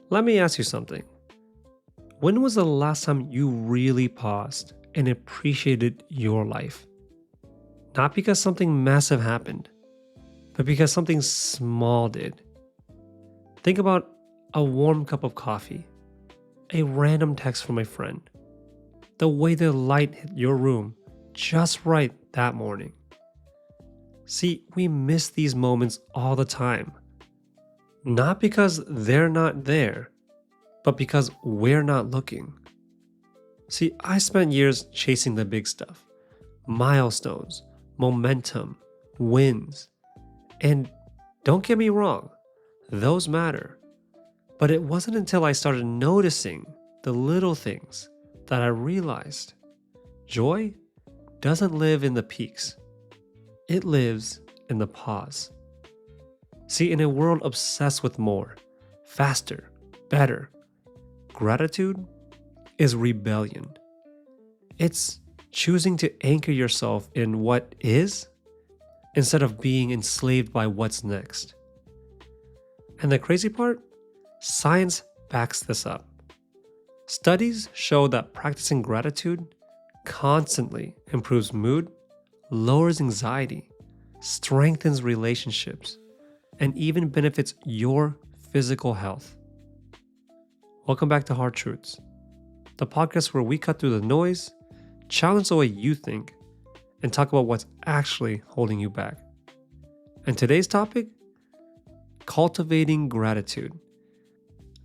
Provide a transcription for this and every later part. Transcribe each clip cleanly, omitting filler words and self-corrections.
Let me ask you something. When was the last time you really paused and appreciated your life? Not because something massive happened, but because something small did. Think about a warm cup of coffee, a random text from a friend, the way the light hit your room just right that morning. See, we miss these moments all the time. Not because they're not there, but because we're not looking. See, I spent years chasing the big stuff, milestones, momentum, wins. And don't get me wrong, those matter. But it wasn't until I started noticing the little things that I realized joy doesn't live in the peaks, it lives in the pause. See, in a world obsessed with more, faster, better, gratitude is rebellion. It's choosing to anchor yourself in what is instead of being enslaved by what's next. And the crazy part? Science backs this up. Studies show that practicing gratitude constantly improves mood, lowers anxiety, strengthens relationships, and even benefits your physical health. Welcome back to Hard Truths, the podcast where we cut through the noise, challenge the way you think, and talk about what's actually holding you back. And today's topic? Cultivating gratitude.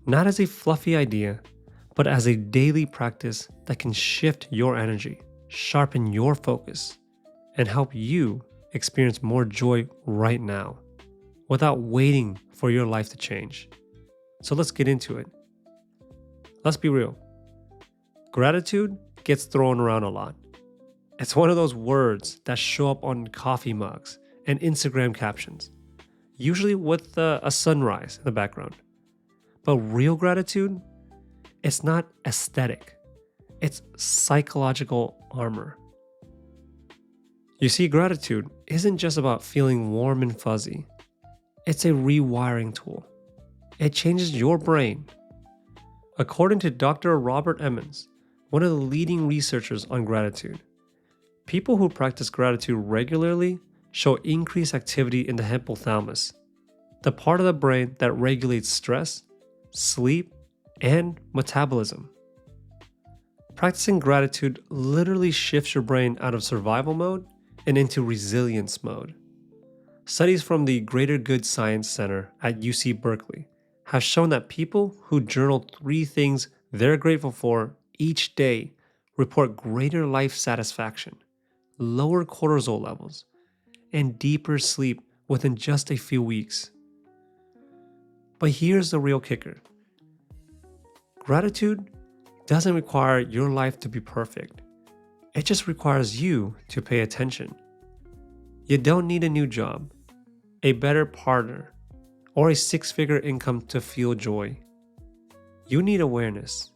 Not as a fluffy idea, but as a daily practice that can shift your energy, sharpen your focus, and help you experience more joy right now without waiting for your life to change. So let's get into it. Let's be real. Gratitude gets thrown around a lot. It's one of those words that show up on coffee mugs and Instagram captions, usually with a sunrise in the background. But real gratitude, it's not aesthetic. It's psychological armor. You see, gratitude isn't just about feeling warm and fuzzy. It's a rewiring tool. It changes your brain. According to Dr. Robert Emmons, one of the leading researchers on gratitude, people who practice gratitude regularly show increased activity in the hypothalamus, the part of the brain that regulates stress, sleep, and metabolism. Practicing gratitude literally shifts your brain out of survival mode and into resilience mode. Studies from the Greater Good Science Center at UC Berkeley have shown that people who journal 3 things they're grateful for each day report greater life satisfaction, lower cortisol levels, and deeper sleep within just a few weeks. But here's the real kicker. Gratitude doesn't require your life to be perfect. It just requires you to pay attention. You don't need a new job, a better partner, or a 6-figure income to feel joy. You need awareness,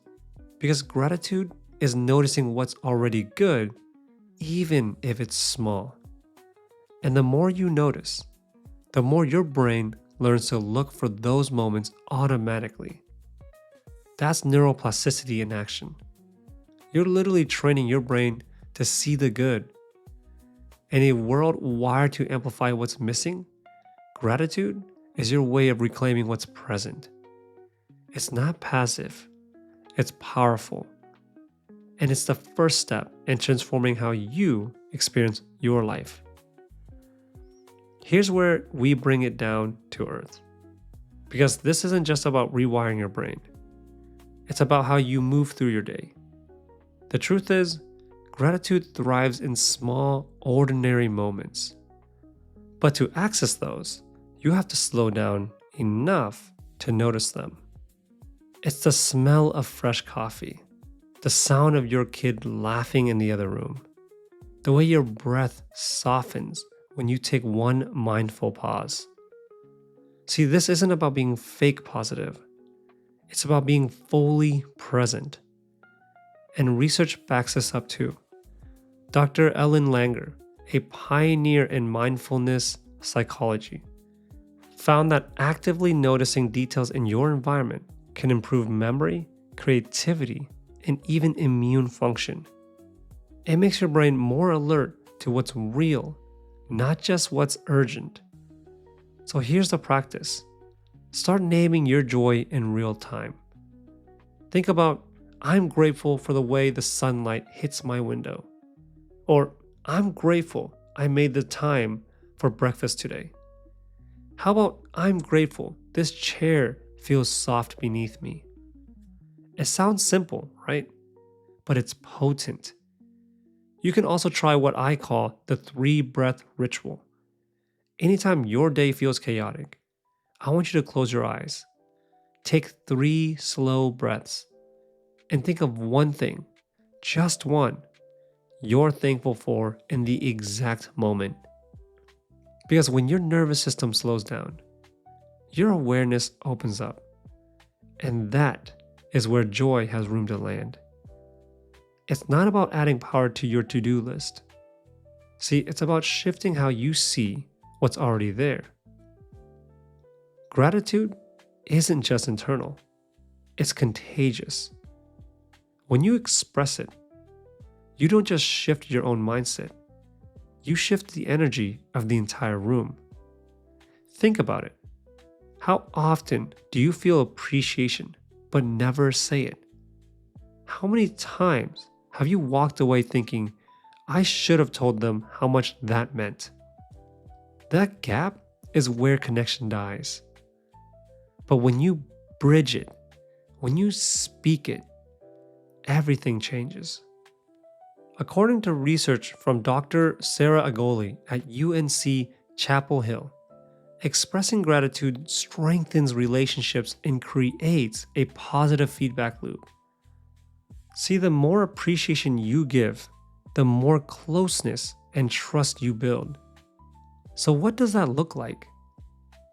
because gratitude is noticing what's already good, even if it's small. And the more you notice, the more your brain learns to look for those moments automatically. That's neuroplasticity in action. You're literally training your brain to see the good. In a world wired to amplify what's missing, gratitude is your way of reclaiming what's present. It's not passive, it's powerful. And it's the first step in transforming how you experience your life. Here's where we bring it down to earth. Because this isn't just about rewiring your brain. It's about how you move through your day. The truth is, gratitude thrives in small, ordinary moments. But to access those, you have to slow down enough to notice them. It's the smell of fresh coffee, the sound of your kid laughing in the other room, the way your breath softens when you take one mindful pause. See, this isn't about being fake positive. It's about being fully present. And research backs this up too. Dr. Ellen Langer, a pioneer in mindfulness psychology, found that actively noticing details in your environment can improve memory, creativity, and even immune function. It makes your brain more alert to what's real, not just what's urgent. So here's the practice. Start naming your joy in real time. Think about, I'm grateful for the way the sunlight hits my window. Or, I'm grateful I made the time for breakfast today. How about, I'm grateful this chair feels soft beneath me. It sounds simple, right? But it's potent. You can also try what I call the 3-breath ritual. Anytime your day feels chaotic, I want you to close your eyes. Take 3 slow breaths and think of one thing, just one, you're thankful for in the exact moment. Because when your nervous system slows down, your awareness opens up. And that is where joy has room to land. It's not about adding power to your to-do list. See, it's about shifting how you see what's already there. Gratitude isn't just internal, it's contagious. When you express it, you don't just shift your own mindset, you shift the energy of the entire room. Think about it. How often do you feel appreciation but never say it? How many times have you walked away thinking, I should have told them how much that meant? That gap is where connection dies. But when you bridge it, when you speak it, everything changes. According to research from Dr. Sarah Agoli at UNC Chapel Hill, expressing gratitude strengthens relationships and creates a positive feedback loop. See, the more appreciation you give, the more closeness and trust you build. So what does that look like?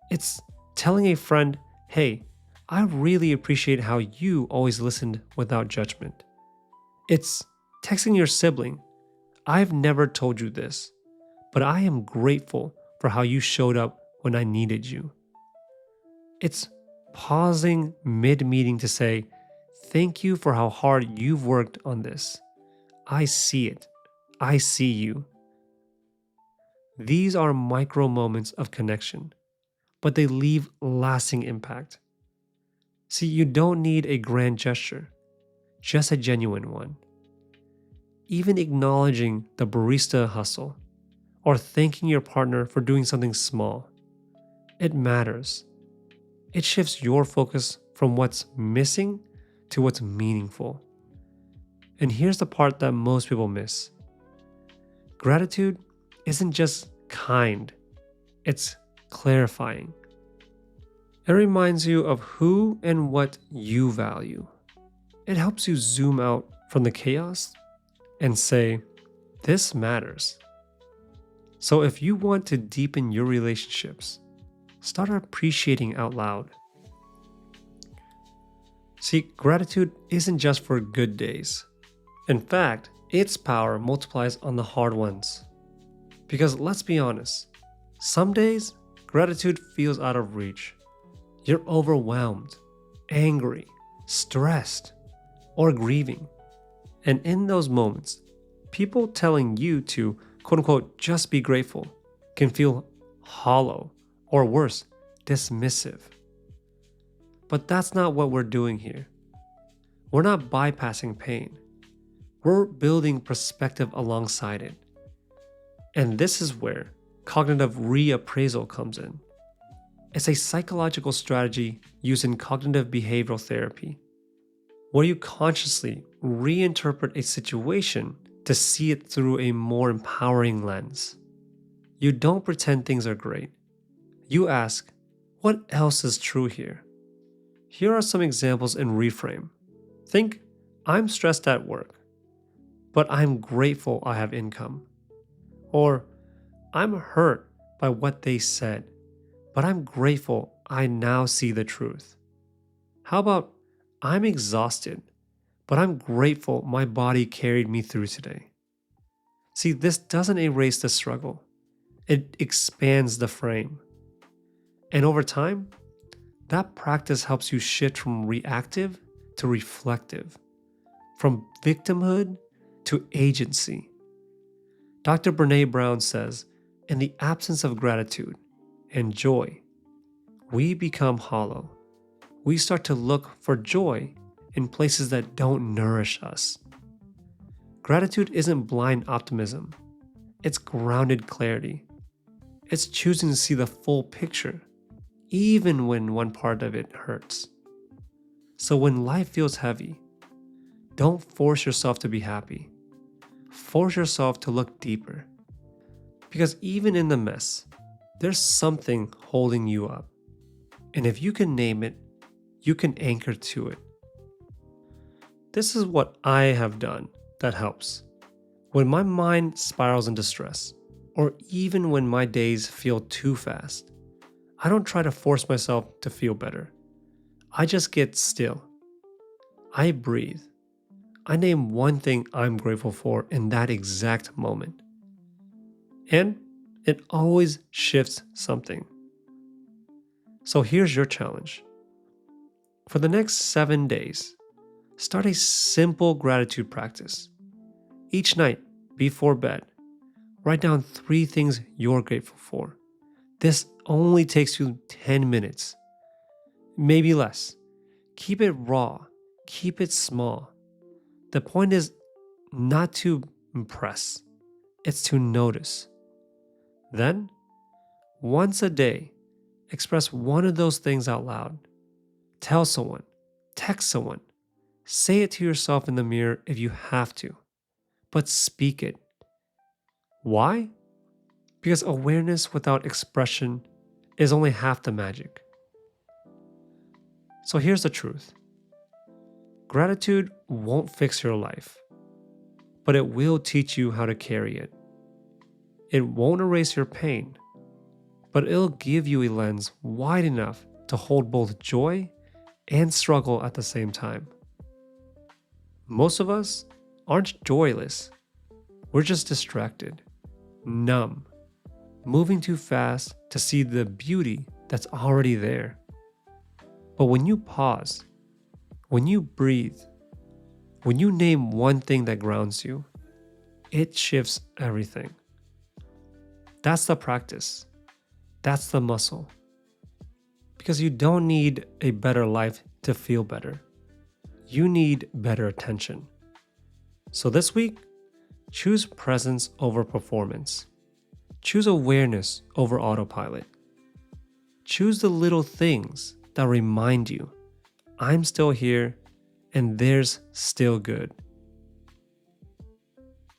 It's telling a friend, hey, I really appreciate how you always listened without judgment. It's texting your sibling, I've never told you this, but I am grateful for how you showed up when I needed you. It's pausing mid-meeting to say, thank you for how hard you've worked on this. I see it. I see you. These are micro moments of connection, but they leave lasting impact. See, you don't need a grand gesture, just a genuine one. Even acknowledging the barista hustle or thanking your partner for doing something small, it matters. It shifts your focus from what's missing to what's meaningful. And here's the part that most people miss. Gratitude isn't just kind, it's clarifying. It reminds you of who and what you value. It helps you zoom out from the chaos and say, this matters. So if you want to deepen your relationships, start appreciating out loud. See, gratitude isn't just for good days. In fact, its power multiplies on the hard ones. Because let's be honest, some days gratitude feels out of reach. You're overwhelmed, angry, stressed, or grieving. And in those moments, people telling you to, quote unquote, just be grateful can feel hollow or worse, dismissive. But that's not what we're doing here. We're not bypassing pain. We're building perspective alongside it. And this is where cognitive reappraisal comes in. It's a psychological strategy used in cognitive behavioral therapy, where you consciously reinterpret a situation to see it through a more empowering lens. You don't pretend things are great. You ask, what else is true here? Here are some examples in reframe. Think, I'm stressed at work, but I'm grateful I have income. Or, I'm hurt by what they said, but I'm grateful I now see the truth. How about, I'm exhausted, but I'm grateful my body carried me through today. See, this doesn't erase the struggle. It expands the frame. And over time, that practice helps you shift from reactive to reflective, from victimhood to agency. Dr. Brene Brown says, in the absence of gratitude and joy, we become hollow. We start to look for joy in places that don't nourish us. Gratitude isn't blind optimism, it's grounded clarity. It's choosing to see the full picture, even when one part of it hurts. So when life feels heavy, don't force yourself to be happy. Force yourself to look deeper. Because even in the mess, there's something holding you up. And if you can name it, you can anchor to it. This is what I have done that helps. When my mind spirals into stress, or even when my days feel too fast, I don't try to force myself to feel better. I just get still. I breathe. I name one thing I'm grateful for in that exact moment. And it always shifts something. So here's your challenge. For the next 7 days, start a simple gratitude practice. Each night, before bed, write down 3 things you're grateful for. This only takes you 10 minutes, maybe less. Keep it raw, keep it small. The point is not to impress, it's to notice. Then, once a day, express one of those things out loud. Tell someone, text someone, say it to yourself in the mirror if you have to, but speak it. Why? Because awareness without expression is only half the magic. So here's the truth. Gratitude won't fix your life, but it will teach you how to carry it. It won't erase your pain, but it'll give you a lens wide enough to hold both joy and struggle at the same time. Most of us aren't joyless. We're just distracted, numb, moving too fast to see the beauty that's already there. But when you pause, when you breathe, when you name one thing that grounds you, it shifts everything. That's the practice. That's the muscle. Because you don't need a better life to feel better. You need better attention. So this week, choose presence over performance. Choose awareness over autopilot. Choose the little things that remind you, I'm still here and there's still good.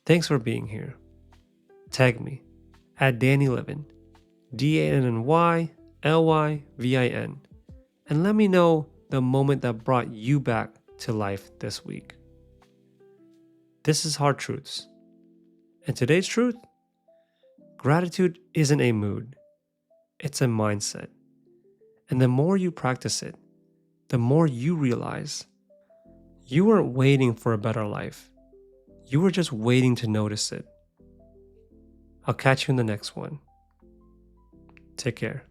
Thanks for being here. Tag me at DannyLivin, DANNYLYVIN, and let me know the moment that brought you back to life this week. This is Hard Truths. And today's truth? Gratitude isn't a mood, it's a mindset. And the more you practice it, the more you realize you weren't waiting for a better life. You were just waiting to notice it. I'll catch you in the next one. Take care.